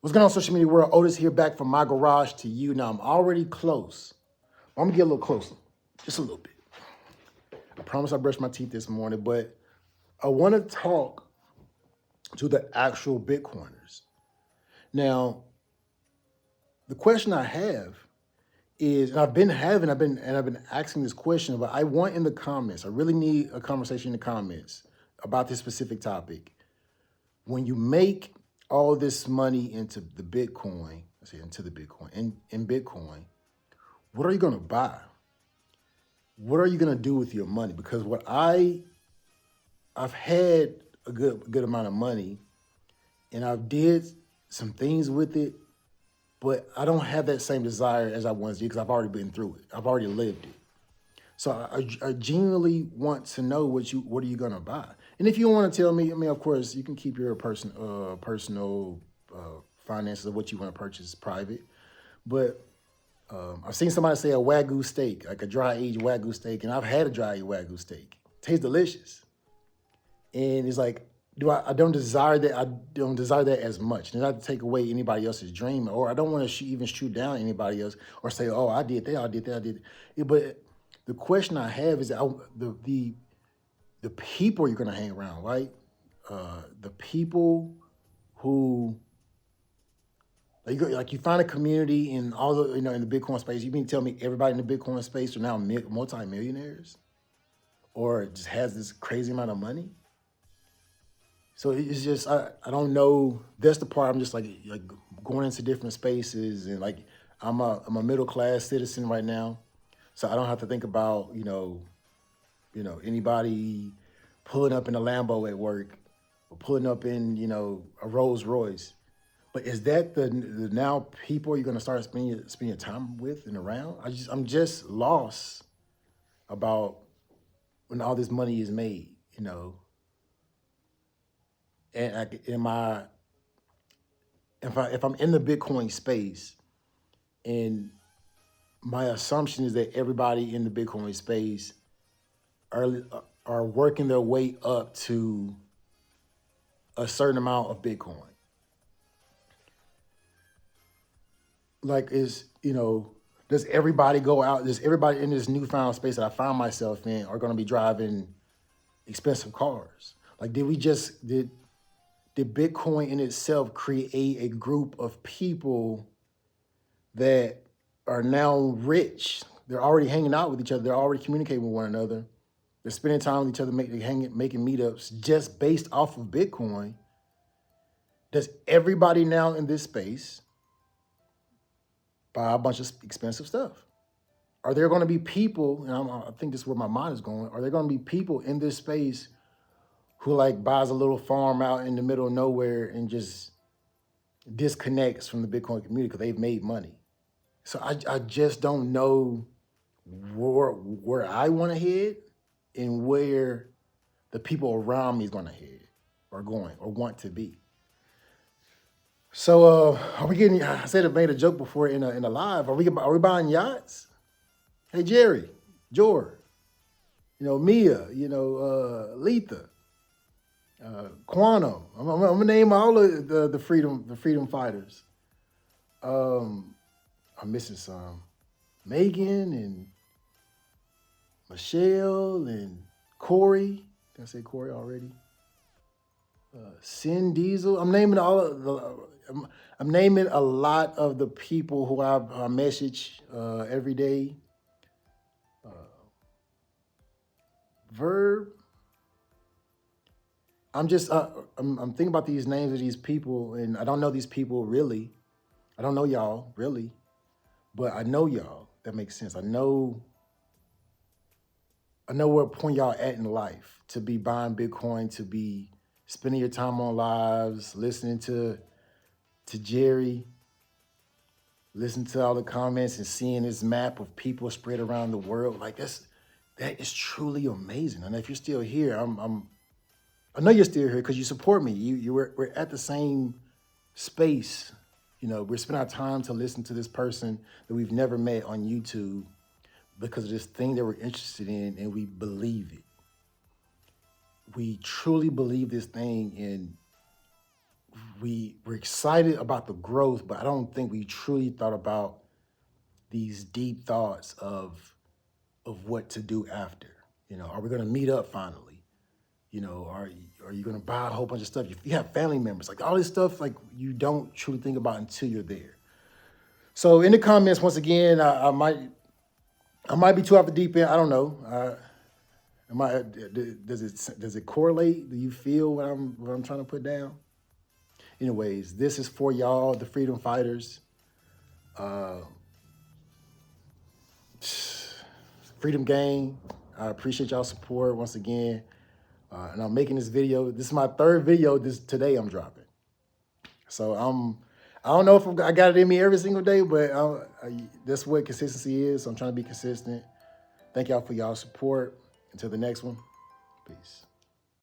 What's going on, social media world? Otis here, back from my garage to you. Now, I'm already close. I'm going to get a little closer, just a little bit. I promise I brushed my teeth this morning, but I want to talk to the actual Bitcoiners. Now, the question I have is, and I've been asking this question, but I want in the comments, I really need a conversation in the comments about this specific topic. When you make all this money into the Bitcoin, in Bitcoin, what are you going to buy? What are you going to do with your money? Because I've had a good amount of money, and I've did some things with it, but I don't have that same desire as I once did because I've already been through it. I've already lived it. So I genuinely want to know what are you gonna buy? And if you want to tell me, I mean, of course, you can keep your personal finances of what you want to purchase private. But I've seen somebody say a Wagyu steak, like a dry aged Wagyu steak, and I've had a dry aged Wagyu steak. Tastes delicious, and it's like, I don't desire that. I don't desire that as much. Not to take away anybody else's dream, or I don't want to even shoot down anybody else, or say, "Oh, I did that, I did that, I did." But the question I have is the people you're gonna hang around, right? The people who like you find a community in all the in the Bitcoin space. You mean to tell me everybody in the Bitcoin space are now multi-millionaires, or just has this crazy amount of money? So it's just I don't know. That's the part I'm just like going into different spaces, and like I'm a middle class citizen right now, so I don't have to think about anybody pulling up in a Lambo at work or pulling up in a Rolls Royce. But is that the now people you're gonna start spending your time with and around? I'm just lost about when all this money is made. And if I'm in the Bitcoin space, and my assumption is that everybody in the Bitcoin space are working their way up to a certain amount of Bitcoin. Like does everybody go out? Does everybody in this newfound space that I found myself in are going to be driving expensive cars? Like, did Bitcoin in itself create a group of people that are now rich? They're already hanging out with each other. They're already communicating with one another. They're spending time with each other, making meetups just based off of Bitcoin. Does everybody now in this space buy a bunch of expensive stuff? Are there going to be people, and I think this is where my mind is going, are there going to be people in this space who like buys a little farm out in the middle of nowhere and just disconnects from the Bitcoin community because they've made money? So I just don't know where I want to head and where the people around me is going to head or going or want to be. So are we getting? I said I made a joke before in a live. Are we buying yachts? Hey Jerry, Jor, Mia, Letha, Quantum. I'm gonna name all of the freedom fighters. I'm missing some. Megan and Michelle and Corey. Did I say Corey already? Sin Diesel. I'm naming I'm naming a lot of the people who I message every day. Verb. I'm thinking about these names of these people, and I don't know these people really. I don't know y'all really, but I know y'all. That makes sense. I know where point y'all at in life to be buying Bitcoin, to be spending your time on lives, listening to Jerry, listening to all the comments and seeing this map of people spread around the world. Like that is truly amazing. And if you're still here, I know you're still here because you support me. We're at the same space. We're spending our time to listen to this person that we've never met on YouTube because of this thing that we're interested in, and we believe it. We truly believe this thing, and we're excited about the growth, but I don't think we truly thought about these deep thoughts of what to do after. You know, are we gonna meet up finally? You know, are you gonna buy a whole bunch of stuff? You have family members, like all this stuff, like you don't truly think about until you're there. So in the comments, once again, I might be too off the deep end. I don't know. Does it correlate? Do you feel what I'm trying to put down? Anyways, this is for y'all, the freedom fighters. Freedom Gang. I appreciate y'all support once again. And I'm making this video. This is my third video today I'm dropping. So I don't know if I got it in me every single day, but that's what consistency is. So I'm trying to be consistent. Thank y'all for y'all support. Until the next one, peace.